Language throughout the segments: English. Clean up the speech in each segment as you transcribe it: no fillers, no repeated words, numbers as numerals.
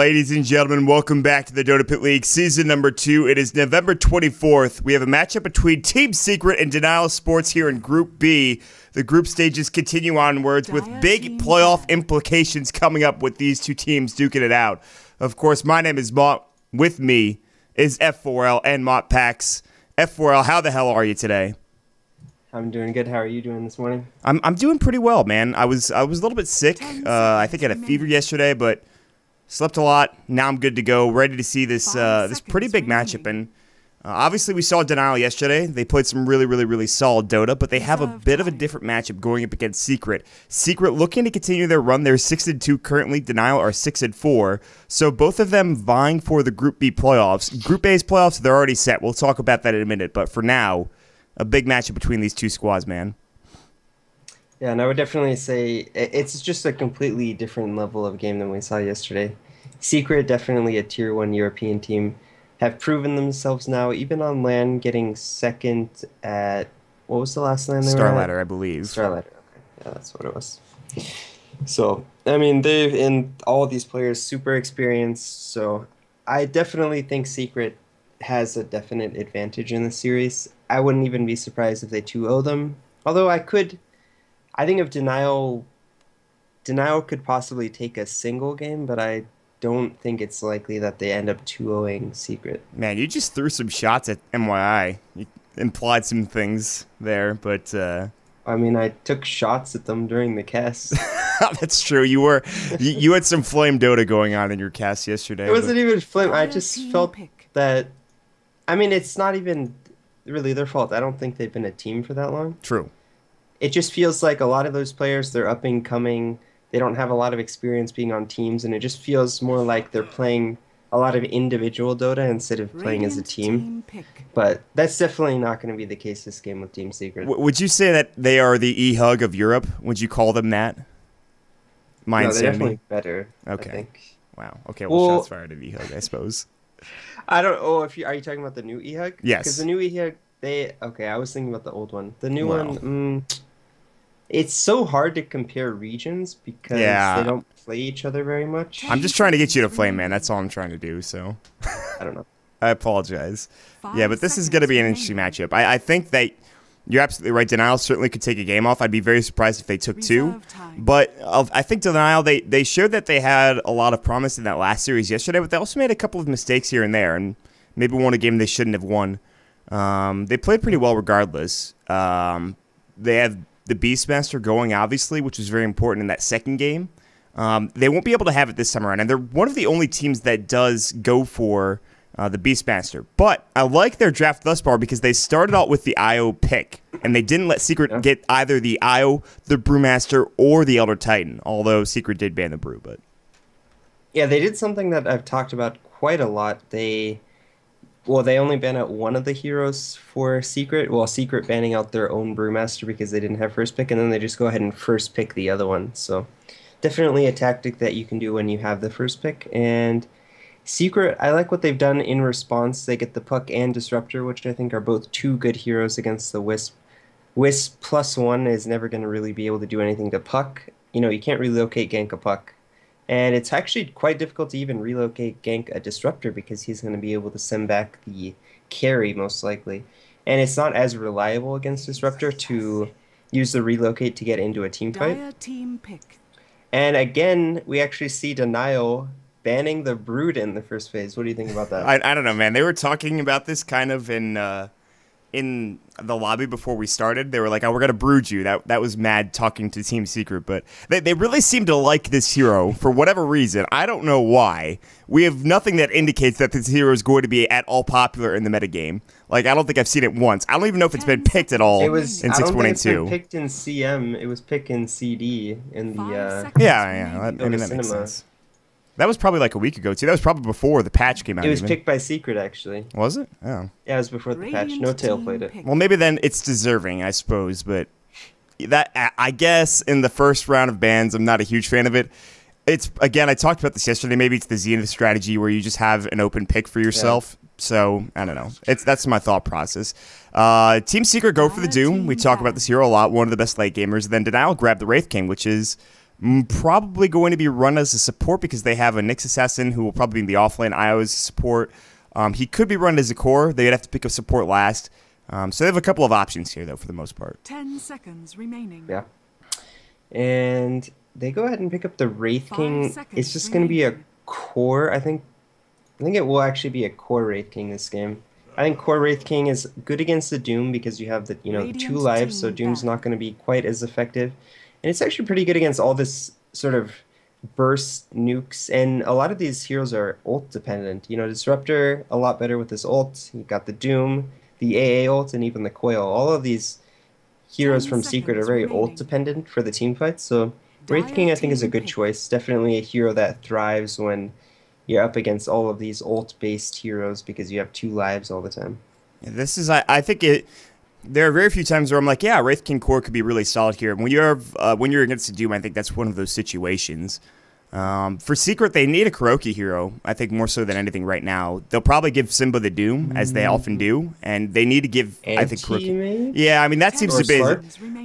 Ladies and gentlemen, welcome back to the DotaPit League Season number 2. It is November 24th. We have a matchup between Team Secret and Denial Sports here in Group B. The group stages continue onwards with big playoff implications coming up with these two teams duking it out. Of course, my name is Mott. With me is F4L and Mott Pax. F4L, how the hell are you today? I'm doing good. How are you doing this morning? I'm doing pretty well, man. I was a little bit sick. I think I had a fever yesterday, but slept a lot. Now I'm good to go. Ready to see this this pretty big matchup. And obviously, we saw Denial yesterday. They played some really solid Dota, but they have a bit of a different matchup going up against Secret. Secret looking to continue their run. They're 6-2 currently. Denial are 6-4. So both of them vying for the Group B playoffs. Group A's playoffs, they're already set. We'll talk about that in a minute. But for now, a big matchup between these two squads, man. Yeah, and I would definitely say it's just a completely different level of game than we saw yesterday. Secret, definitely a Tier 1 European team, have proven themselves now, even on LAN, getting second at, what was the last LAN they were at? Starladder, I believe. Starladder, okay. Yeah, that's what it was. So, I mean, all these players super experienced, so I definitely think Secret has a definite advantage in the series. I wouldn't even be surprised if they 2-0 them. Although I think if Denial could possibly take a single game, but I don't think it's likely that they end up 2-0ing Secret. Man, you just threw some shots at MYI. You implied some things there, but I mean, I took shots at them during the cast. That's true. You had some flame Dota going on in your cast yesterday. It wasn't even flame. I just felt that, I mean, it's not even really their fault. I don't think they've been a team for that long. True. It just feels like a lot of those players, they're up and coming. They don't have a lot of experience being on teams, and it just feels more like they're playing a lot of individual Dota instead of playing as a team. But that's definitely not going to be the case this game with Team Secret. Would you say that they are the E-Hug of Europe? Would you call them that? No, they're definitely better. Okay. I think. Wow. Okay. Well, shots fired at E-Hug, I suppose. I don't. Oh, are you talking about the new E-Hug? Yes. Because the new E-Hug, okay. I was thinking about the old one. The new one. It's so hard to compare regions because they don't play each other very much. I'm just trying to get you to flame, man. That's all I'm trying to do. So. I don't know. I apologize. Yeah, but this is going to be an interesting matchup. I think that you're absolutely right. Denial certainly could take a game off. I'd be very surprised if they took two. But I think Denial, they showed that they had a lot of promise in that last series yesterday, but they also made a couple of mistakes here and there, and maybe won a game they shouldn't have won. They played pretty well regardless. They have the Beastmaster going, obviously, which was very important in that second game. They won't be able to have it this time around, and they're one of the only teams that does go for the Beastmaster. But I like their draft thus far because they started out with the IO pick, and they didn't let Secret get either the IO, the Brewmaster, or the Elder Titan, although Secret did ban the Brew. But yeah, they did something that I've talked about quite a lot. They only ban out one of the heroes for Secret, while Secret banning out their own Brewmaster because they didn't have first pick, and then they just go ahead and first pick the other one. So definitely a tactic that you can do when you have the first pick. And Secret, I like what they've done in response. They get the Puck and Disruptor, which I think are both two good heroes against the Wisp. Wisp +1 is never going to really be able to do anything to Puck. You know, you can't relocate gank a Puck. And it's actually quite difficult to even relocate gank a Disruptor because he's going to be able to send back the carry, most likely. And it's not as reliable against Disruptor to use the relocate to get into a team fight. And again, we actually see Denial banning the Brood in the first phase. What do you think about that? I don't know, man. They were talking about this kind of in the lobby before we started. They were like, "Oh, we're gonna brood you." That was mad talking to Team Secret, but they really seem to like this hero for whatever reason. I don't know why. We have nothing that indicates that this hero is going to be at all popular in the metagame. Like, I don't think I've seen it once. I don't even know if it's been picked at all in 6.2. I don't think it's been picked in CM. It was picked in CD in the yeah. I mean, that makes sense. That was probably like a week ago, too. That was probably before the patch came out. It was picked by Secret, actually. Was it? Oh. Yeah, it was before the patch. No Tail played it. Well, maybe then it's deserving, I suppose. But that, I guess in the first round of bans, I'm not a huge fan of it. It's, again, I talked about this yesterday. Maybe it's the Zenith strategy where you just have an open pick for yourself. Yeah. So, I don't know. That's my thought process. Team Secret go for the Doom. We talk about this hero a lot. One of the best late gamers. Then Denial grab the Wraith King, which is Probably going to be run as a support because they have a Nyx Assassin who will probably be in the offlane. Io as a support. He could be run as a core. They'd have to pick a support last. So they have a couple of options here, though, for the most part. 10 seconds remaining. Yeah. And they go ahead and pick up the Wraith King. It's just going to be a core, I think. I think it will actually be a core Wraith King this game. I think core Wraith King is good against the Doom because you have the the 2 lives, so Doom's not going to be quite as effective. And it's actually pretty good against all this sort of burst nukes, and a lot of these heroes are ult dependent. Disruptor a lot better with his ult. You got the Doom, the AA ult, and even the Coil. All of these heroes from Secret are very ult dependent for the team fights. So Wraith King I think is a good choice. Definitely a hero that thrives when you're up against all of these ult based heroes because you have 2 lives all the time. Yeah, this is I think it. There are very few times where I'm like, yeah, Wraith King core could be really solid here. When you're against the Doom, I think that's one of those situations. For Secret, they need a Kuroki hero, I think, more so than anything right now. They'll probably give Simba the Doom, as they often do, and they need to give, I think, Kuroki. Yeah, I mean, that seems to be...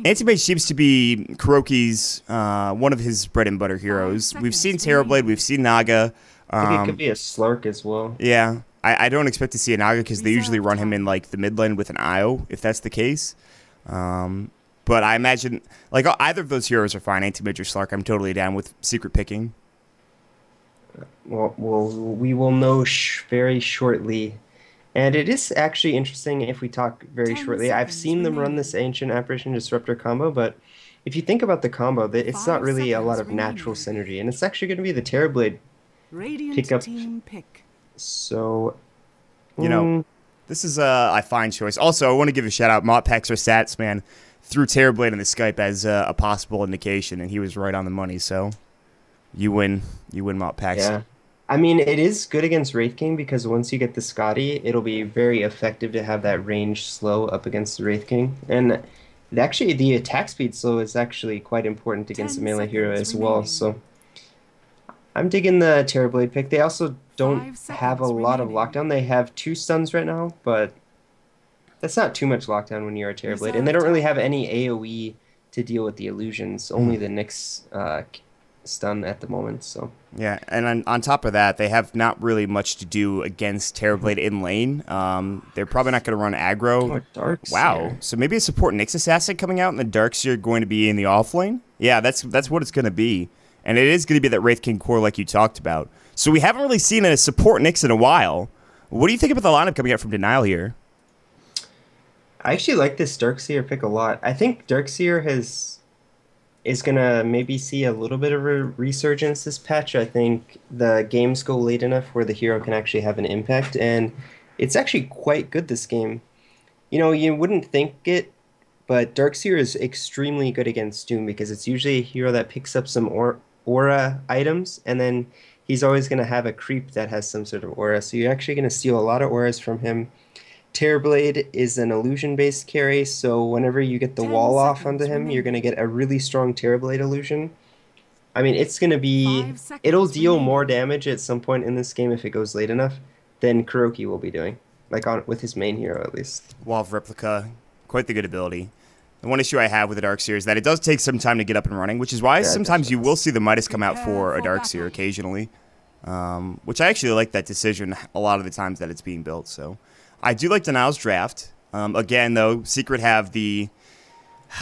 Anti-Mage seems to be Kuroki's, one of his bread and butter heroes. We've seen Terrorblade, we've seen Naga. I think it could be a Slark as well. Yeah. I don't expect to see a Naga because they usually run him in like the mid lane with an Io, if that's the case. But I imagine like either of those heroes are fine. Anti-Mage or Slark, I'm totally down with Secret picking. Well, we will know very shortly. And it is actually interesting if we talk very shortly. I've seen them run this Ancient Apparition Disruptor combo, but if you think about the combo, it's not really a lot of natural synergy. And it's actually going to be the Terrorblade pickup. So, this is a fine choice. Also, I want to give a shout out. Motpax or Sats, man, threw Terrorblade in the Skype as a possible indication, and he was right on the money. So, you win, Motpax. Yeah, I mean, it is good against Wraith King because once you get the Scotty, it'll be very effective to have that range slow up against the Wraith King, and actually the attack speed slow is actually quite important against a melee hero as well. So. I'm digging the Terrorblade pick. They also don't have a lot of lockdown. They have 2 stuns right now, but that's not too much lockdown when you're a Terrorblade. And they don't really have any AoE to deal with the illusions. Only the Nyx stun at the moment. So yeah, and on top of that, they have not really much to do against Terrorblade in lane. They're probably not going to run aggro. Wow. So maybe a support Nyx Assassin coming out, and the Darkseer going to be in the off lane? Yeah, that's what it's going to be. And it is going to be that Wraith King core like you talked about. So we haven't really seen a support Nyx in a while. What do you think about the lineup coming out from Denial here? I actually like this Darkseer pick a lot. I think Darkseer is going to maybe see a little bit of a resurgence this patch. I think the games go late enough where the hero can actually have an impact. And it's actually quite good this game. You wouldn't think it, but Darkseer is extremely good against Doom because it's usually a hero that picks up some aura items, and then he's always going to have a creep that has some sort of aura. So you're actually going to steal a lot of auras from him. Terrorblade is an illusion-based carry, so whenever you get the wall off onto him, you're going to get a really strong Terrorblade illusion. I mean, it's going to be... It'll deal more damage at some point in this game if it goes late enough than Kuroki will be doing. Like with his main hero, at least. Wall of Replica, quite the good ability. The one issue I have with the Darkseer is that it does take some time to get up and running, which is why sometimes you will see the Midas come out for a Darkseer occasionally, which I actually like that decision a lot of the times that it's being built. So I do like Denial's draft. Again, though, Secret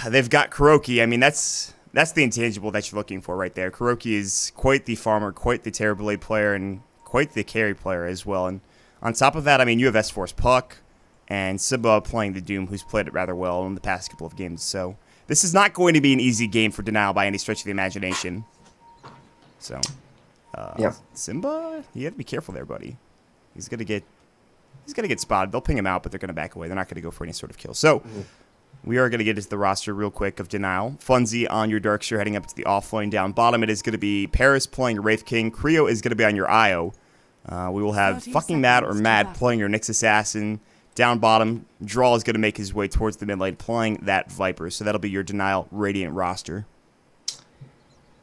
they've got Kuroki. I mean, that's the intangible that you're looking for right there. Kuroki is quite the farmer, quite the Terrorblade player, and quite the carry player as well. And on top of that, I mean, you have S-Force Puck and Simba playing the Doom, who's played it rather well in the past couple of games. So this is not going to be an easy game for Denial by any stretch of the imagination. So, yeah. Simba, you have to be careful there, buddy. He's gonna get spotted. They'll ping him out, but they're gonna back away. They're not gonna go for any sort of kill. So we are gonna get into the roster real quick of Denial. Funzy on your Darkseer heading up to the offlane. Down bottom, it is gonna be Paris playing Wraith King. Creo is gonna be on your Io. We will have fucking Mad or Mad playing your Nyx Assassin. Down bottom, Draw is going to make his way towards the mid lane, playing that Viper. So that'll be your Denial Radiant roster.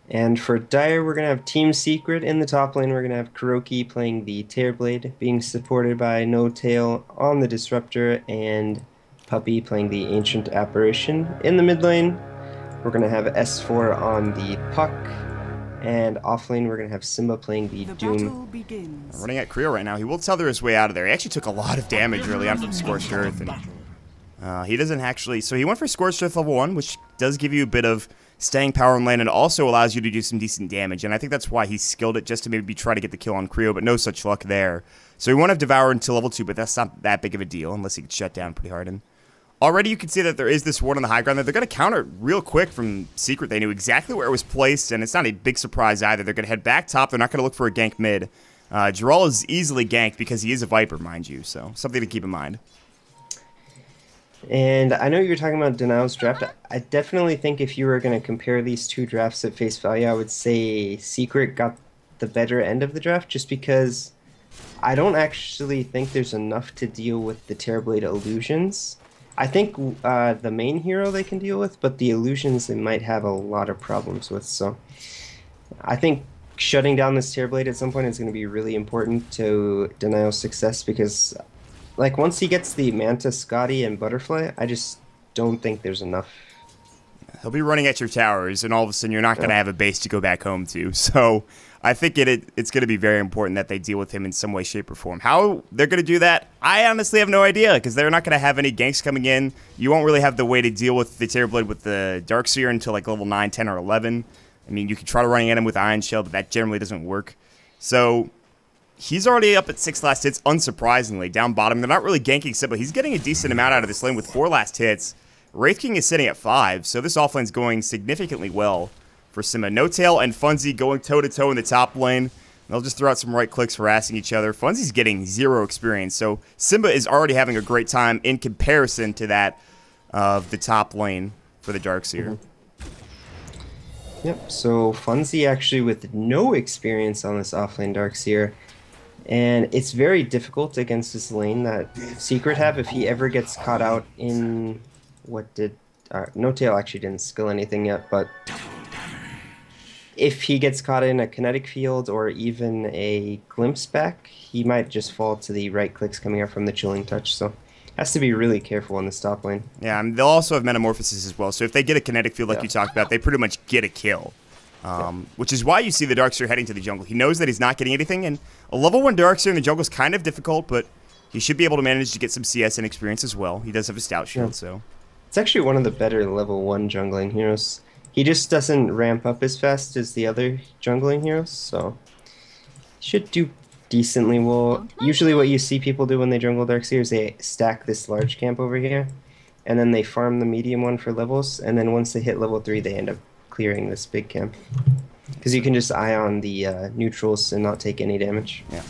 And for Dire, we're going to have Team Secret in the top lane. We're going to have Kuroki playing the Terrorblade, being supported by No Tail on the Disruptor, and Puppy playing the Ancient Apparition in the mid lane. We're going to have S4 on the Puck. And offlane, we're going to have Simba playing the Doom. Running at Creo right now. He will tether his way out of there. He actually took a lot of damage early on from Scorched Earth. And he doesn't actually... So he went for Scorched Earth level 1, which does give you a bit of staying power in lane and also allows you to do some decent damage. And I think that's why he skilled it, just to maybe try to get the kill on Creo, but no such luck there. So he won't have Devour until level 2, but that's not that big of a deal unless he gets shut down pretty hard. And already you can see that there is this ward on the high ground that they're going to counter real quick from Secret. They knew exactly where it was placed, and it's not a big surprise either. They're going to head back top. They're not going to look for a gank mid. Geralt is easily ganked because he is a Viper, mind you, so something to keep in mind. And I know you're talking about Denial's draft. I definitely think if you were going to compare these two drafts at face value, I would say Secret got the better end of the draft, just because I don't actually think there's enough to deal with the Terrorblade illusions. I think the main hero they can deal with, but the illusions they might have a lot of problems with. So I think shutting down this Terrorblade at some point is going to be really important to Denial's success, because like once he gets the Manta, Scotty, and Butterfly, I just don't think there's enough. He'll be running at your towers, and all of a sudden you're not going to have a base to go back home to. So I think it's going to be very important that they deal with him in some way, shape, or form. How they're going to do that, I honestly have no idea, because they're not going to have any ganks coming in. You won't really have the way to deal with the Terrorblade with the Darkseer until like level 9, 10, or 11. I mean, you can try to running at him with Iron Shell, but that generally doesn't work. So he's already up at 6 last hits, unsurprisingly. Down bottom, they're not really ganking Simba. He's getting a decent amount out of this lane with 4 last hits. Wraith King is sitting at 5, so this offlane's going significantly well for Simba. No Tail and Funzy going toe-to-toe in the top lane. They'll just throw out some right clicks harassing each other. Funzy's getting 0 experience, so Simba is already having a great time in comparison to that of the top lane for the Darkseer. Yep, so Funzy actually with no experience on this offlane Darkseer. And it's very difficult against this lane that Secret have if he ever gets caught out in... What did... No Tail actually didn't skill anything yet, but if he gets caught in a kinetic field or even a glimpse back, he might just fall to the right clicks coming out from the chilling touch, so has to be really careful in the top lane. Yeah, and they'll also have metamorphosis as well, so if they get a kinetic field like you talked about, they pretty much get a kill. Which is why you see the Darkseer heading to the jungle. He knows that he's not getting anything, and a level 1 Darkseer in the jungle is kind of difficult, but he should be able to manage to get some CS and experience as well. He does have a stout shield, so... It's actually one of the better level 1 jungling heroes. He just doesn't ramp up as fast as the other jungling heroes, so... Should do decently well. Usually what you see people do when they jungle Darkseer is they stack this large camp over here, and then they farm the medium one for levels, and then once they hit level 3, they end up clearing this big camp. Because you can just eye on the neutrals and not take any damage. Yeah.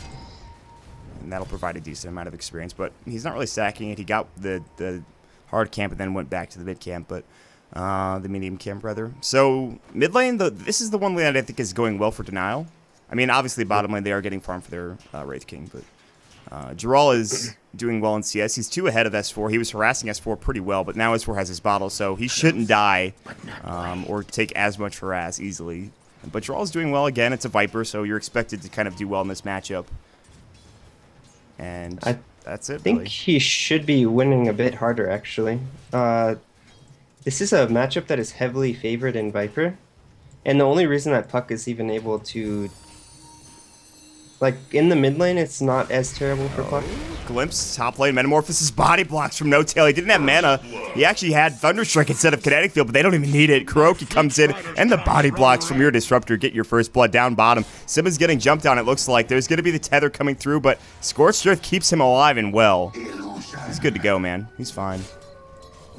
And that'll provide a decent amount of experience, but he's not really stacking it. He got the hard camp and then went back to the mid camp, but the medium camp, rather. So, mid lane, this is the one lane that I think is going well for Denial. I mean, obviously, bottom lane, they are getting farm for their Wraith King, but Geralt is doing well in CS. He's 2 ahead of S4. He was harassing S4 pretty well, but now S4 has his bottle, so he shouldn't die or take as much harass easily. But Geralt is doing well again. It's a Viper, so you're expected to kind of do well in this matchup. And that's it, I think he should be winning a bit harder, actually. This is a matchup that is heavily favored in Viper, and the only reason that Puck is even able to... Like, in the mid lane, it's not as terrible for Puck. Glimpse, top lane, Metamorphosis, body blocks from No Tail. He didn't have mana. He actually had Thunderstrike instead of Kinetic Field, but they don't even need it. Kuroki comes in, and the body blocks from your Disruptor get your first blood down bottom. Simba's getting jumped on, it looks like. There's going to be the tether coming through, but Scorched Earth keeps him alive and well. He's good to go, man. He's fine.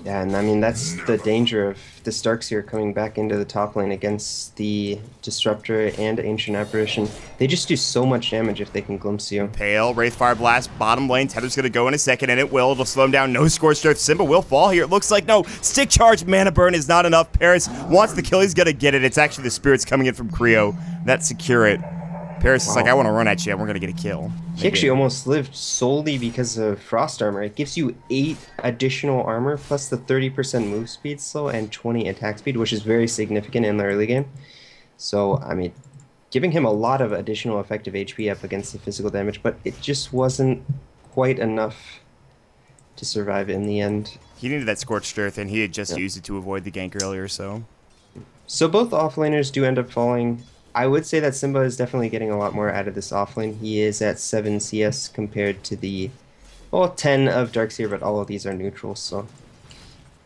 Yeah, and I mean, that's the danger of the Darkseer coming back into the top lane against the Disruptor and Ancient Apparition. They just do so much damage if they can glimpse you. Pale, Wraithfire Blast, bottom lane. Tether's going to go in a second, and it will. It'll slow him down. No Scorched Earth. Simba will fall here. It looks like no. Stick Charge, Mana Burn is not enough. Paris wants the kill. He's going to get it. It's actually the Spirits coming in from Creo that secure it. Paris is like, I want to run at you, and we're going to get a kill. He actually almost lived solely because of Frost Armor. It gives you 8 additional armor, plus the 30% move speed slow and 20 attack speed, which is very significant in the early game. So, I mean, giving him a lot of additional effective HP up against the physical damage, but it just wasn't quite enough to survive in the end. He needed that Scorched Earth, and he had just used it to avoid the gank earlier, so... So both offlaners do end up falling. I would say that Simba is definitely getting a lot more out of this offlane. He is at 7 CS compared to the, well, 10 of Darkseer, but all of these are neutrals, so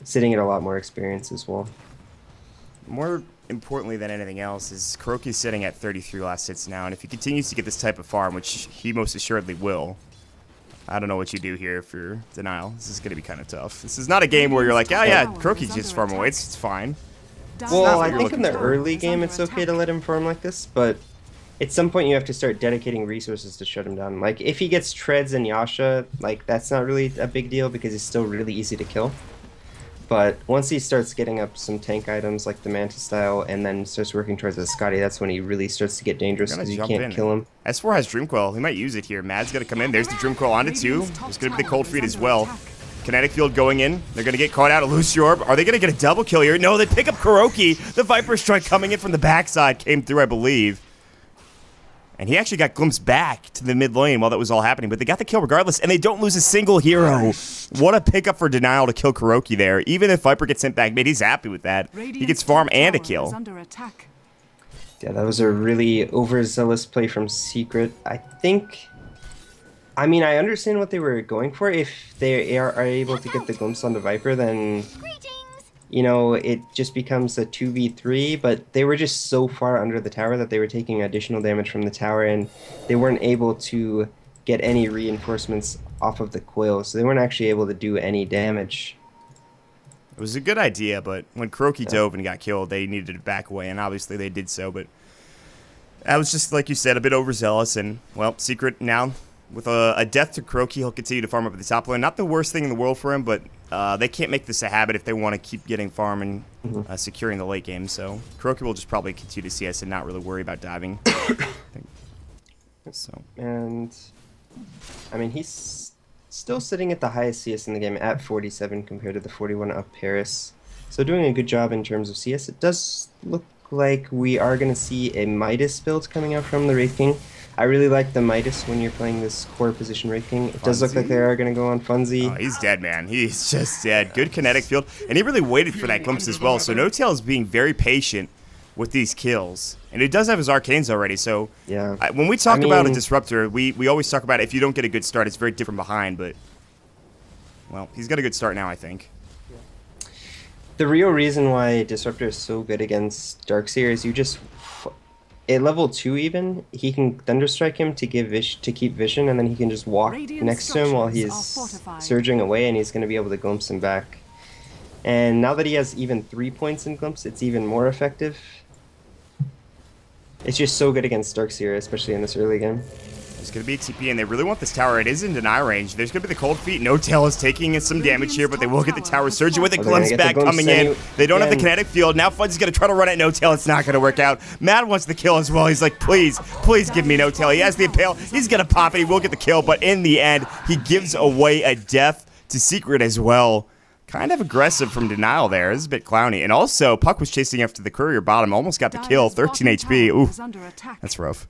sitting at a lot more experience as well. More importantly than anything else is Kuroki's sitting at 33 last hits now, and if he continues to get this type of farm, which he most assuredly will, I don't know what you do here for Denial. This is going to be kind of tough. This is not a game where you're like, oh yeah, Kuroki's just farm away. It's fine. Well, I think in the early game it's okay to let him farm like this, but at some point you have to start dedicating resources to shut him down. Like, if he gets Treads and Yasha, like, that's not really a big deal because he's still really easy to kill. But once he starts getting up some tank items like the Manta style and then starts working towards the Scotty, that's when he really starts to get dangerous because you can't kill him. S4 has Dreamcoil. He might use it here. Mad's going to come in. There's the Dreamcoil onto 2. There's going to be the Cold Feet as well. Kinetic Field going in. They're going to get caught out. Illusory Orb. Are they going to get a double kill here? No, they pick up Kuroki. The Viper Strike coming in from the backside came through, I believe. And he actually got glimpsed back to the mid lane while that was all happening. But they got the kill regardless, and they don't lose a single hero. What a pickup for Denial to kill Kuroki there. Even if Viper gets sent back mid, he's happy with that. He gets farm and a kill. Yeah, that was a really overzealous play from Secret. I mean, I understand what they were going for. If they are able to get the glimpse on the Viper, then, you know, it just becomes a 2v3, but they were just so far under the tower that they were taking additional damage from the tower, and they weren't able to get any reinforcements off of the coil, so they weren't actually able to do any damage. It was a good idea, but when Kuroki dove and got killed, they needed to back away, and obviously they did so, but that was just, like you said, a bit overzealous, and, well, Secret now, with a death to Kuroki, he'll continue to farm up at the top lane. Not the worst thing in the world for him, but they can't make this a habit if they want to keep getting farm and securing the late game. So Kuroki will just probably continue to CS and not really worry about diving. So. And, I mean, he's still sitting at the highest CS in the game at 47 compared to the 41 of Paris. So doing a good job in terms of CS. It does look like we are going to see a Midas build coming out from the Wraith King. I really like the Midas when you're playing this core position Wraith King. It does look like they are going to go on Funzy. Oh, he's dead, man. He's just dead. Good kinetic field. And he really waited for that glimpse as well. So No-Tail is being very patient with these kills. And he does have his Arcanes already. So yeah. When we talk about a Disruptor, we always talk about if you don't get a good start, it's very different behind. But, well, he's got a good start now, I think. The real reason why Disruptor is so good against Darkseer is you just... At level 2 even, he can Thunderstrike him to keep vision, and then he can just walk next to him while he's surging away, and he's going to be able to glimpse him back. And now that he has even 3 points in glimpse, it's even more effective. It's just so good against Darkseer, especially in this early game. There's going to be a TP, and they really want this tower. It is in deny range. There's going to be the Cold Feet. No-Tail is taking some damage here, but they will get the tower surging with a glimpse back coming in. They don't have the kinetic field. Now Fudge is going to try to run at No-Tail. It's not going to work out. Mad wants the kill as well. He's like, please, please give me No-Tail. He has the Impale. He's going to pop it. He will get the kill, but in the end, he gives away a death to Secret as well. Kind of aggressive from Denial there. This is a bit clowny. And also, Puck was chasing after the courier bottom. Almost got the kill. 13 HP. Ooh, that's rough.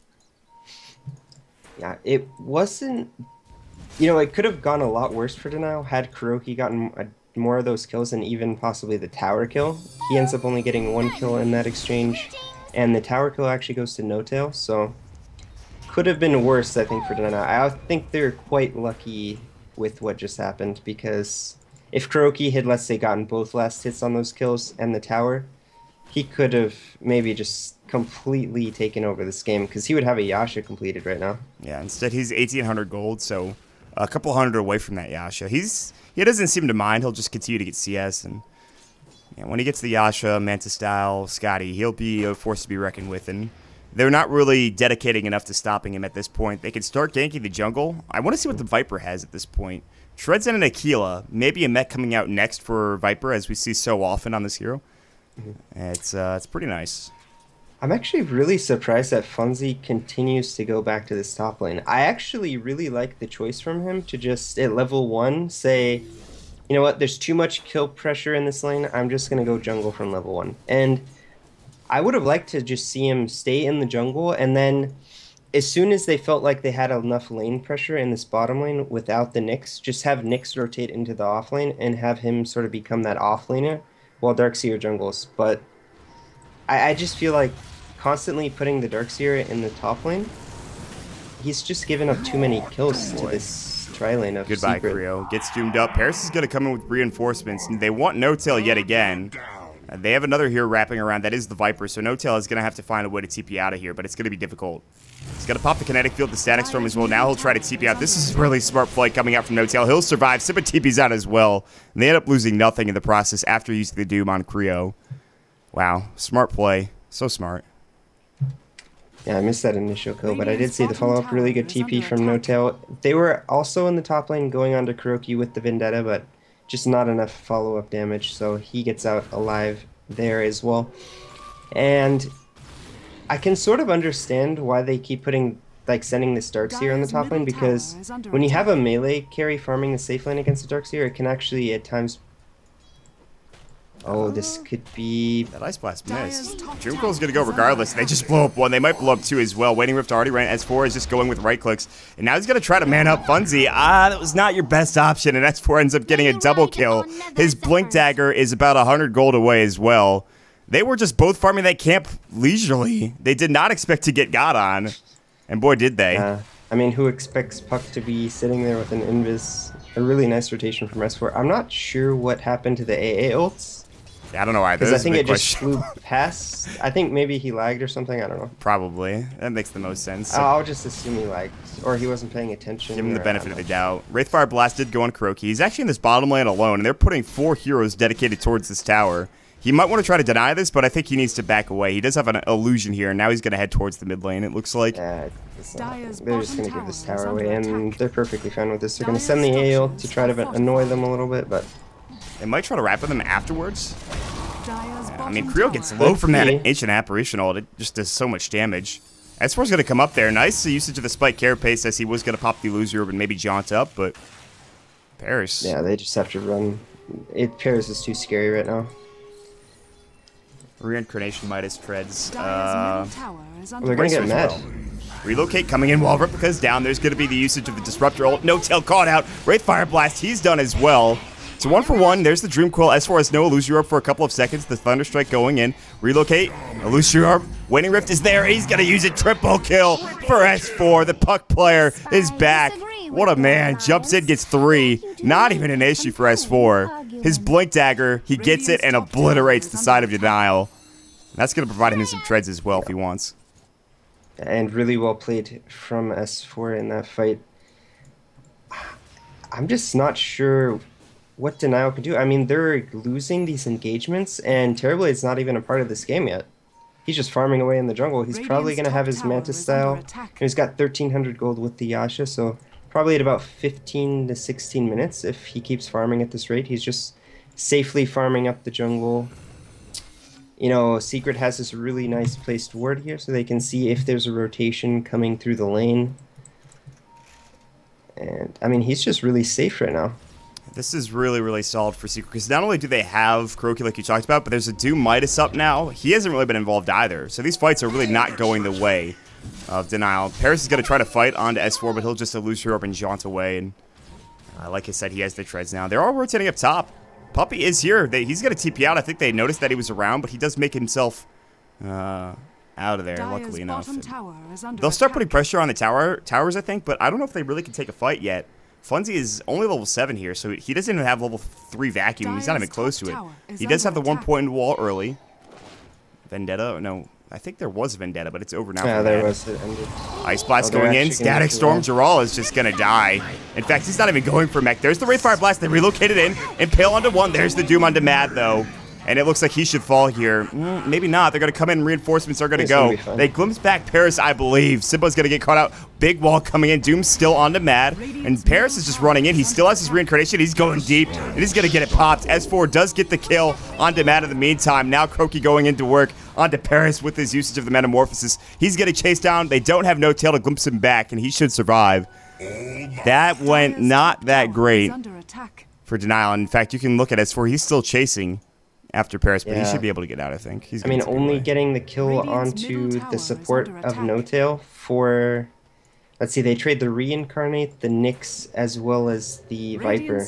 Yeah, it wasn't... You know, it could have gone a lot worse for Denial had Kuroki gotten more of those kills and even possibly the tower kill. He ends up only getting 1 kill in that exchange, and the tower kill actually goes to No-Tail, so could have been worse, I think, for Denial. I think they're quite lucky with what just happened, because if Kuroki had, let's say, gotten both last hits on those kills and the tower, he could have maybe just completely taken over this game, because he would have a Yasha completed right now. Yeah, instead he's 1,800 gold, so a couple hundred away from that Yasha. He doesn't seem to mind. He'll just continue to get CS, and when he gets the Yasha, Manta style, Scotty, he'll be a force to be reckoned with, and they're not really dedicating enough to stopping him at this point. They can start ganking the jungle. I want to see what the Viper has at this point. Shreds and an Aquila, maybe a mech coming out next for Viper, as we see so often on this hero. It's pretty nice. I'm actually really surprised that Funzy continues to go back to this top lane. I actually really like the choice from him to just, at level 1, say, you know what, there's too much kill pressure in this lane, I'm just going to go jungle from level 1. And I would have liked to just see him stay in the jungle, and then as soon as they felt like they had enough lane pressure in this bottom lane without the Nyx, just have Nyx rotate into the off lane and have him sort of become that off laner while Darkseer jungles. But I just feel like constantly putting the Darkseer in the top lane, he's just given up too many kills to this tri-lane of Goodbye, Secret. Creo. Gets doomed up. Paris is going to come in with reinforcements. And they want No-Tail yet again. They have another hero wrapping around. That is the Viper. So No-Tail is going to have to find a way to TP out of here, but it's going to be difficult. He's going to pop the Kinetic Field, the Static Storm as well. Now he'll try to TP out. This is really smart play coming out from No-Tail. He'll survive. Simba TP's out as well. And they end up losing nothing in the process after using the Doom on Creo. Wow. Smart play. So smart. Yeah, I missed that initial kill, but I did see the follow-up. Really good TP from No-Tail. They were also in the top lane going on to Kuroki with the Vendetta, but just not enough follow-up damage, so he gets out alive there as well. And I can sort of understand why they keep putting, like, sending this Darkseer on the top lane, because when you have a melee carry farming the safe lane against the Darkseer, it can actually at times... Oh, this could be... That Ice Blast missed. Doomcoil's going to go regardless. They just blow up one. They might blow up two as well. Waning Rift already ran. S4 is just going with right clicks. And now he's going to try to man up Funzy. That was not your best option. And S4 ends up getting a double kill. His Blink Dagger is about 100 gold away as well. They were just both farming that camp leisurely. They did not expect to get got on. And boy, did they. I mean, who expects Puck to be sitting there with an Invis? A really nice rotation from S4. I'm not sure what happened to the AA ults. I don't know either. Because I think it just flew past. I think maybe he lagged or something. I don't know. Probably. That makes the most sense. So I'll just assume he lagged. Or he wasn't paying attention. give him the benefit of the doubt. Wraithfire Blast did go on Kuroki. He's actually in this bottom lane alone, and they're putting 4 heroes dedicated towards this tower. He might want to try to deny this, but I think he needs to back away. He does have an illusion here, and now he's going to head towards the mid lane, it looks like. They're just going to give this tower away, and they're perfectly fine with this. They're going to send the AO to try to annoy them a little bit, but... They might try to wrap with them afterwards. I mean, Creo gets low from that Ancient Apparition ult. It just does so much damage. S4's going to come up there. Nice usage of the Spike Carapace as he was going to pop the Illusion Orb and maybe jaunt up, but... Paris. Yeah, they just have to run. Paris is too scary right now. Reincarnation Midas treads. They're going to get mad. Well. Relocate coming in while Replica's down. There's going to be the usage of the Disruptor ult. No-Tail caught out. Wraithfire Blast, he's done as well. So 1 for 1. There's the Dream Coil. S4 has no Illusion Orb for a couple of seconds. The Thunderstrike going in. Relocate. Illusion Orb. Waning Rift is there. He's going to use it. Triple kill for S4. The Puck player is back. What a man. Jumps in, gets 3. Not even an issue for S4. His Blink Dagger, he gets it and obliterates the side of Denial. That's going to provide him some treads as well if he wants. And really well played from S4 in that fight. I'm just not sure what Denial can do. I mean, they're losing these engagements, and Terrorblade's not even a part of this game yet. He's just farming away in the jungle. He's probably going to have his Mantis style. And he's got 1,300 gold with the Yasha, so probably at about 15 to 16 minutes if he keeps farming at this rate. He's just safely farming up the jungle. You know, Secret has this really nice placed ward here, so they can see if there's a rotation coming through the lane. And, I mean, he's just really safe right now. This is really, really solid for Secret, because not only do they have Kuroki like you talked about, but there's a Doom Midas up now. He hasn't really been involved either, so these fights are really not going the way of Denial. Paris is going to try to fight onto S4, but he'll just Illusion Orb and jaunt away, and like I said, he has the treads now. They're all rotating up top. Puppey is here. He's going to TP out. I think they noticed that he was around, but he does make himself out of there, luckily enough. They'll start putting pressure on the towers, I think, but I don't know if they really can take a fight yet. Funzy is only level 7 here, so he doesn't even have level 3 vacuum. He's not even close to it. He does have the 1 point wall early. Vendetta? No, I think there was Vendetta, but it's over now. Yeah, there was. It ended. Ice Blast going in. Static Storm. Jaral is just going to die. In fact, he's not even going for mech. There's the Wraithfire Blast. They relocated in. Impale onto 1. There's the Doom onto Mad, though. And it looks like he should fall here. Maybe not. They're going to come in. Reinforcements are going to go. They glimpse back Paris, I believe. Simba's going to get caught out. Big wall coming in. Doom's still onto Mad. And Paris is just running in. He still has his reincarnation. He's going deep. And he's going to get it popped. S4 does get the kill onto Mad in the meantime. Now Kuroki going into work onto Paris with his usage of the Metamorphosis. He's getting chased down. They don't have no tail to glimpse him back, and he should survive. That went not that great for Denial. In fact, you can look at S4. He's still chasing after Paris, but he should be able to get out, I think. I mean, only getting the kill onto the support of No-Tail for... Let's see, they trade the Reincarnate, the Nyx, as well as the Viper.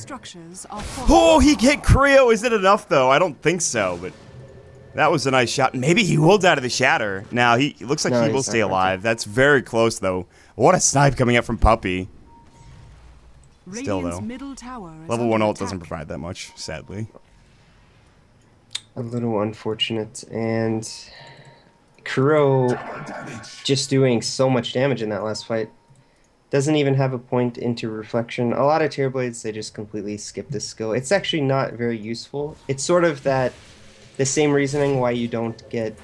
Oh, he hit Creo! Is it enough, though? I don't think so, but... That was a nice shot. Maybe he will die to the shatter. Now, he looks like No, he will he's stay not going alive. That's very close, though. What a snipe coming up from Puppy. Still, Radiant's though. middle tower is Level under 1 ult attack. doesn't provide that much, sadly. A little unfortunate, and Kuro just doing so much damage in that last fight. Doesn't even have a point into reflection. A lot of Tear Blades, they just completely skip this skill. It's actually not very useful. It's sort of the same reasoning why you don't get...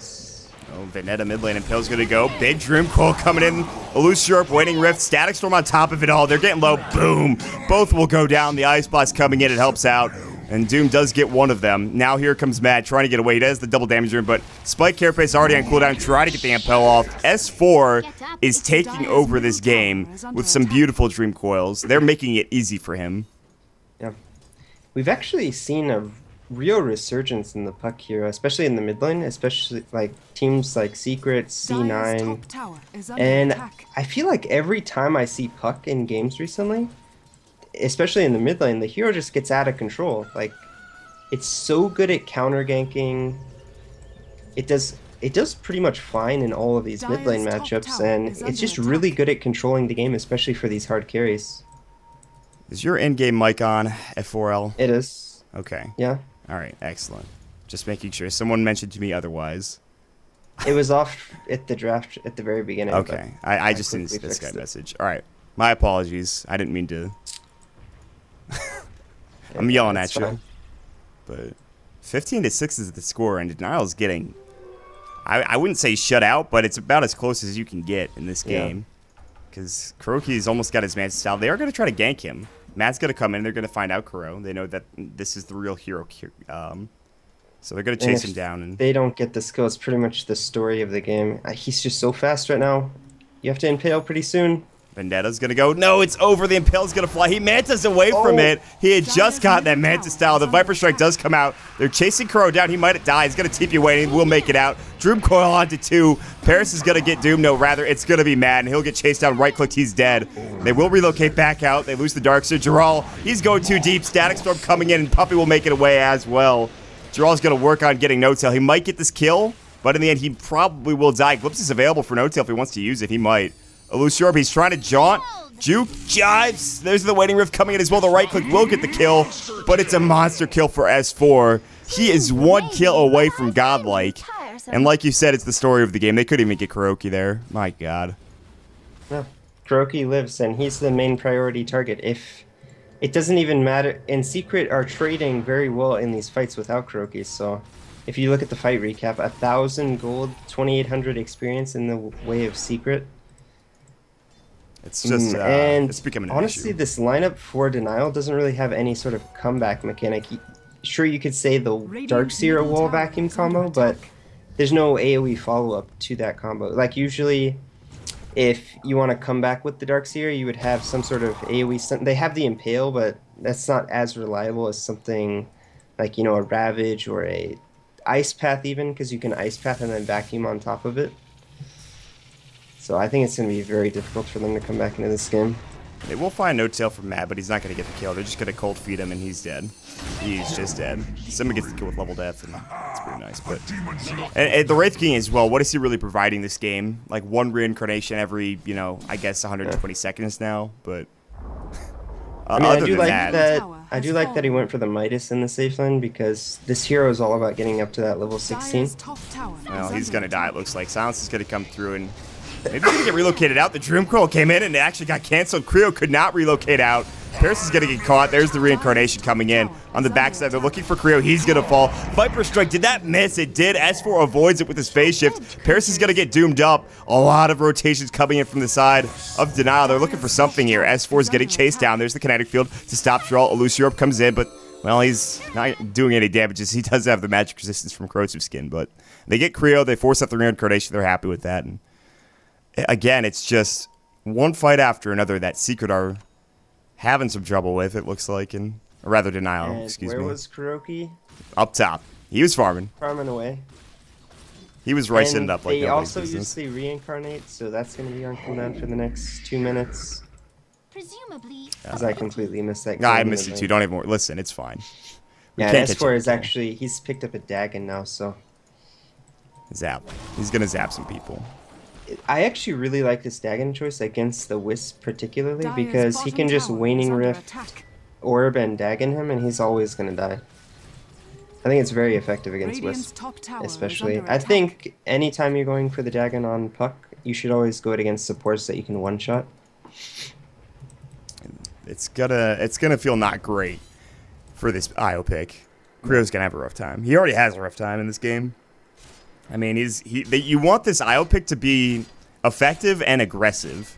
Oh, Vendetta mid lane, Impale's gonna go. Big Dream Coil coming in. Illusiorp, Waning Rift, Static Storm on top of it all. They're getting low. Boom. Both will go down. The Ice Blast coming in. It helps out. And Doom does get one of them. Now here comes Matt trying to get away. He does the double damage room, but Spike Carapace already on cooldown, trying to get the Impale off. S4 is taking over this game with some beautiful Dream Coils. They're making it easy for him. Yeah. We've actually seen a real resurgence in the Puck hero, especially in the mid lane, especially like teams like Secret, Dire's C9. top tower is under And attack. I feel like every time I see Puck in games recently, especially in the mid lane, the hero just gets out of control. Like, it's so good at counter ganking. It does pretty much fine in all of these mid lane Dire's top matchups, tower and is it's just under really attack. good at controlling the game, especially for these hard carries. Is your in-game mic on at 4L? It is. Okay. Yeah. All right. Excellent. Just making sure. Someone mentioned to me otherwise. It was off at the draft at the very beginning. Okay. I just didn't see quickly this guy fixed it. message. All right. My apologies. I didn't mean to. I'm yelling That's at you. fine. But 15-6 is the score, and Denial's getting... I wouldn't say shut out, but it's about as close as you can get in this Yeah. game. Because Kuroki's almost got his man style. They are going to try to gank him. Matt's going to come in. They're going to find out Kuro. They know that this is the real hero. So they're going to And chase if him down. And they don't get the skill, it's pretty much the story of the game. He's just so fast right now. You have to impale pretty soon. Vendetta's going to go. No, it's over. The Impale's going to fly. He mantas away from it. He had just got that Manta style. The Viper Strike does come out. They're chasing Kuro down. He might have died. He's going to TP away, and we'll make it out. Droom Coil onto 2. Paris is going to get doomed. No, rather, it's going to be Mad, and he'll get chased down. Right-clicked. He's dead. They will relocate back out. They lose the Darkseer. Jaral, he's going too deep. Static Storm coming in, and Puppy will make it away as well. Jaral's going to work on getting No-Tail. He might get this kill, but in the end, he probably will die. Glimpse is available for No-Tail if he wants to use it. He might. Illusiorb, he's trying to jaunt. Juke jives. There's the Waning Rift coming in as well. The right click will get the kill, but it's a monster kill for S4. He is 1 kill away from godlike. And like you said, it's the story of the game. They couldn't even get Kuroki there. My God. No, Kuroki lives, and he's the main priority target. If it doesn't even matter, and Secret are trading very well in these fights without Kuroki. So, if you look at the fight recap, 1,000 gold, 2,800 experience in the way of Secret. It's just, and it's becoming an honestly, issue. this lineup for Denial doesn't really have any sort of comeback mechanic. Sure, you could say the Darkseer wall vacuum combo, but there's no AoE follow-up to that combo. Like, usually, if you want to come back with the Darkseer, you would have some sort of AoE... They have the Impale, but that's not as reliable as something like, you know, a Ravage or a Ice Path even, because you can Ice Path and then vacuum on top of it. So I think it's going to be very difficult for them to come back into this game. They will find No-Tail from Matt, but he's not going to get the kill. They're just going to cold feed him, and he's dead. He's just dead. Someone gets the kill with level death, and it's pretty nice. But and the Wraith King as well, what is he really providing this game? Like 1 reincarnation every, you know, I guess 120 seconds now. But I mean, other I do than like that, that. I do like that he went for the Midas in the safe lane, because this hero is all about getting up to that level 16. Dire's top tower well, is he's under going to die, attack. it looks like. Silence is going to come through, and maybe he's going to get relocated out. The Dream Coil came in, and it actually got canceled. Creo could not relocate out. Paris is going to get caught. There's the reincarnation coming in. On the backside, they're looking for Creo. He's going to fall. Viper Strike, did that miss? It did. S4 avoids it with his phase shift. Paris is going to get doomed up. A lot of rotations coming in from the side of Denial. They're looking for something here. S4 is getting chased down. There's the kinetic field to stop Jarl. Illusiorb comes in, but, well, he's not doing any damages. He does have the magic resistance from corrosive skin, but they get Creo. They force up the reincarnation. They're happy with that. And again, it's just one fight after another that Secret are having some trouble with, it looks like, or rather Denial, And excuse where me. was Kuroki? Up top. He was farming. Farming away. He was ricing And it up like they nobody's also business. use the reincarnate, so that's going to be on cooldown for the next 2 minutes. Presumably. Because I completely missed that. No, I kill missed in it the too. lane. Don't even listen. It's fine. We Yeah, can't catch S4 up is with him. actually, he's picked up a Dagon now, so Zap. He's going to zap some people. I actually really like this Dagon choice against the Wisp particularly Dire's because he bottom can just tower is Waning under Rift, attack. Orb, and Dagon him, and he's always going to die. I think it's very effective against Radiant's Wisp, top tower is especially. under I attack. think anytime you're going for the Dagon on Puck, you should always go it against supports that you can one-shot. It's gonna feel not great for this IO pick. Creo's gonna have a rough time. He already has a rough time in this game. I mean, you want this IO pick to be effective and aggressive.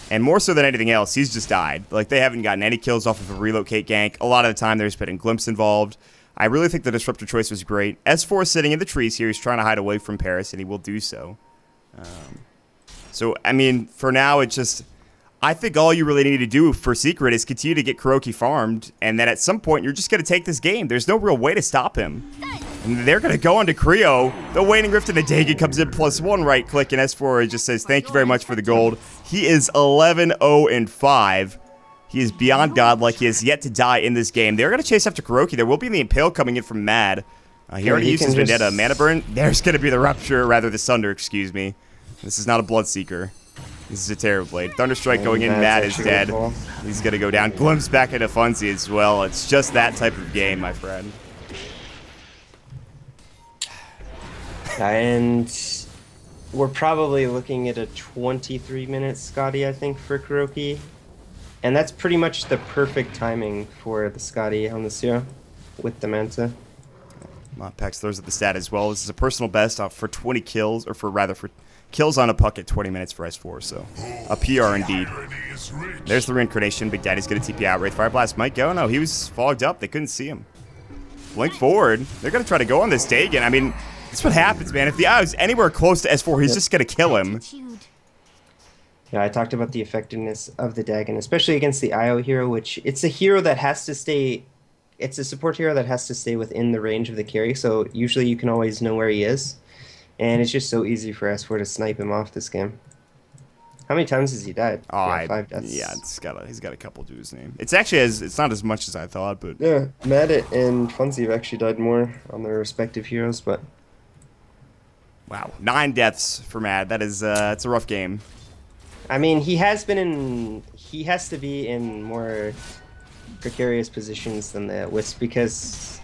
And more so than anything else, he's just died. Like, they haven't gotten any kills off of a relocate gank. A lot of the time, there's been Glimpse involved. I really think the Disruptor choice was great. S4 is sitting in the trees here. He's trying to hide away from Paris, and he will do so. So, I mean, for now, it's just... I think all you really need to do for Secret is continue to get Kuroki farmed, and then at some point, you're just going to take this game. There's no real way to stop him. And they're going to go on to Creo. The Waning Rift and the Dagon comes in +1 right click, and S4 just says, thank you very much for the gold. He is 11-0-5. He is beyond godlike. He has yet to die in this game. They're going to chase after Kuroki. There will be the Impale coming in from Mad. He already used his Vendetta. Mana Burn. There's going to be the Rupture, rather the Sunder, excuse me. This is not a Bloodseeker. This is a Terrorblade. Thunderstrike going in. Mad is dead. He's going to go down. Glimpse back into Funzy as well. It's just that type of game, my friend. And we're probably looking at a 23-minute Scotty, I think, for Kuroki. And that's pretty much the perfect timing for the Scotty on the Zero with the Manta. Pex throws at the stat as well. This is a personal best for 20 kills, or for kills on a puck at 20 minutes for S4, so a PR indeed. There's the reincarnation. Big Daddy's going to TP out. Wraith Fire Blast might go. No, he was fogged up. They couldn't see him. Blink forward. They're going to try to go on this Dagon. I mean, that's what happens, man. If the IO is anywhere close to S4, he's just going to kill him. Yeah, I talked about the effectiveness of the Dagon, especially against the IO hero, which it's a hero that has to stay... It's a support hero that has to stay within the range of the carry, so usually you can always know where he is. And it's just so easy for S4 to snipe him off this game. How many times has he died? Oh, yeah, 5 deaths. Yeah, he's got a couple to his name. It's actually it's not as much as I thought, but yeah, Madit and Funzy have actually died more on their respective heroes, but wow, 9 deaths for Mad. That is it's a rough game. I mean, he has to be in more precarious positions than the Wisp because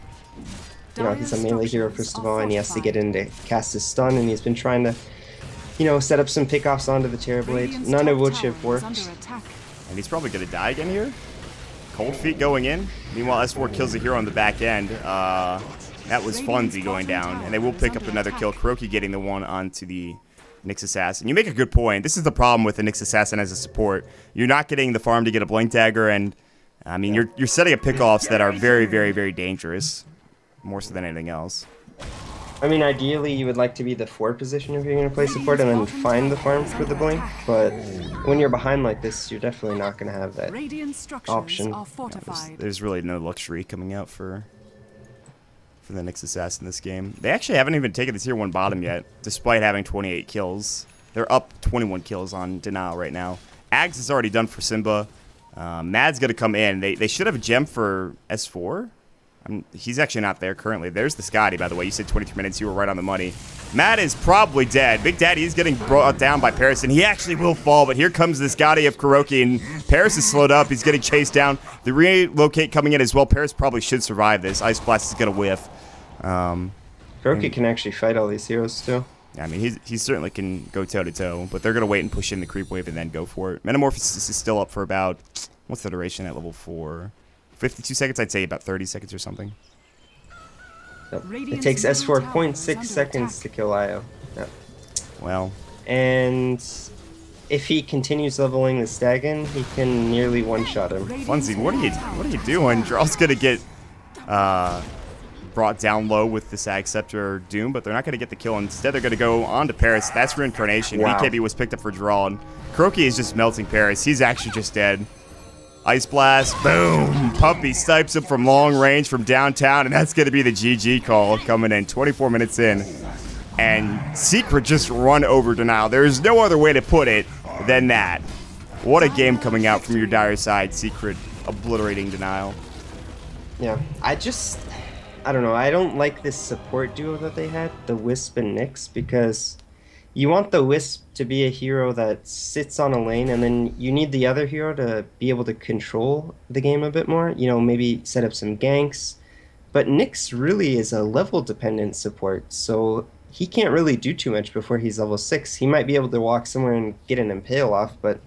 you know, he's a melee hero first of all, and he has to get in to cast his stun, and he's been trying to, you know, set up some pickoffs onto the Terrorblade, none of which have worked. And he's probably going to die again here. Cold Feet going in. Meanwhile, S4 kills the hero on the back end. That was Funzy going down, and they will pick up another kill. Kuroki getting the one onto the Nyx Assassin. You make a good point. This is the problem with the Nyx Assassin as a support. You're not getting the farm to get a Blink Dagger, and I mean, you're setting up pickoffs that are very, very, very dangerous. More so than anything else. I mean, ideally, you would like to be the 4 position if you're going to play support and then find the farm for the blink, but when you're behind like this, you're definitely not going to have that option. There's really no luxury coming out for the Nyx Assassin this game. They actually haven't even taken the tier 1 bottom yet, despite having 28 kills. They're up 21 kills on Denial right now. Ags is already done for Simba. Mad's going to come in. They should have a gem for S4. He's actually not there currently. There's the Scotty, by the way. You said 23 minutes. You were right on the money. Mad is probably dead. Big Daddy is getting brought down by Paris, and he actually will fall, but here comes the Scotty of Kuroki, and Paris is slowed up. He's getting chased down. The relocate coming in as well. Paris probably should survive this. Ice Blast is going to whiff. Kuroki can actually fight all these heroes, too. I mean, he certainly can go toe-to-toe, but they're going to wait and push in the creep wave and then go for it. Metamorphosis is still up for about... What's the duration at level 4? 52 seconds? I'd say about 30 seconds or something. Yep. It takes S4 0.6 seconds to kill IO. Yep. Well. And if he continues leveling this Dagon, he can nearly one-shot him. Funzy, what are you doing? Drawl's going to get brought down low with the Sag Scepter or Doom, but they're not going to get the kill. Instead, they're going to go on to Paris. That's Reincarnation. Wow. BKB was picked up for Draw, and Kuroki is just melting Paris. He's actually just dead. Ice Blast, boom! Puppy snipes him from long range from downtown, and that's going to be the GG call coming in 24 minutes in. And Secret just run over Denial. There's no other way to put it than that. What a game coming out from your dire side, Secret obliterating Denial. Yeah, I don't know. I don't like this support duo that they had, the Wisp and Nyx, because you want the Wisp to be a hero that sits on a lane, and then you need the other hero to be able to control the game a bit more. You know, maybe set up some ganks. But Nyx really is a level dependent support, so he can't really do too much before he's level 6. He might be able to walk somewhere and get an impale off, but...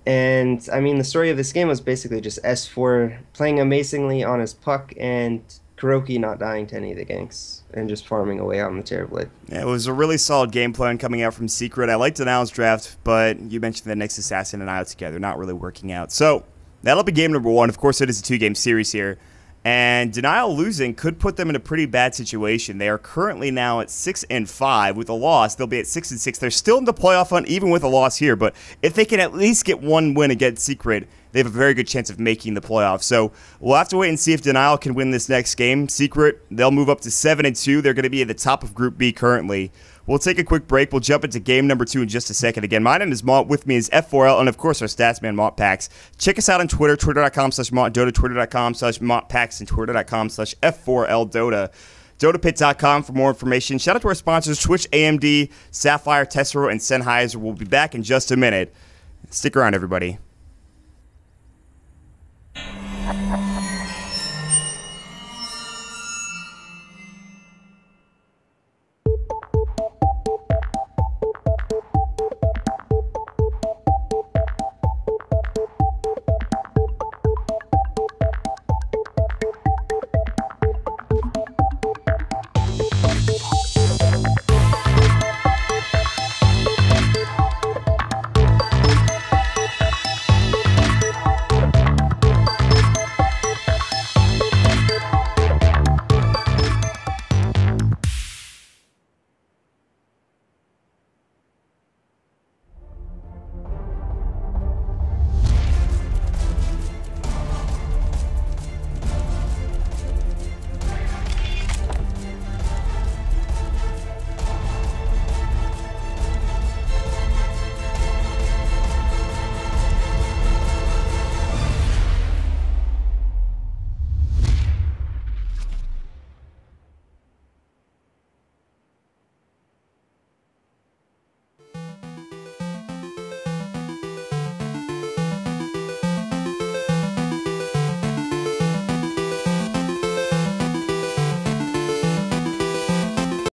And, I mean, the story of this game was basically just S4 playing amazingly on his puck and Kuroki not dying to any of the ganks and just farming away on the Terrorblade. Yeah, it was a really solid game plan coming out from Secret. I liked Denial's draft, but you mentioned the Nyx Assassin and IO together, not really working out. So, that'll be game number 1. Of course, it is a 2-game series here. And Denial losing could put them in a pretty bad situation. They are currently now at 6-5. With a loss, they'll be at 6-6. They're still in the playoff hunt, even with a loss here. But if they can at least get one win against Secret, they have a very good chance of making the playoffs. So we'll have to wait and see if Denial can win this next game. Secret, they'll move up to 7-2. They're going to be at the top of Group B currently. We'll take a quick break. We'll jump into game number 2 in just a second. Again, my name is Mont. With me is F4L, and of course our Statsman Mont Packs. Check us out on Twitter, twitter.com/MontDota, twitter.com/MontPacks, and twitter.com/F4LDota. DotaPit.com for more information. Shout out to our sponsors, Twitch, AMD, Sapphire, Tessero, and Sennheiser. We'll be back in just a minute. Stick around, everybody.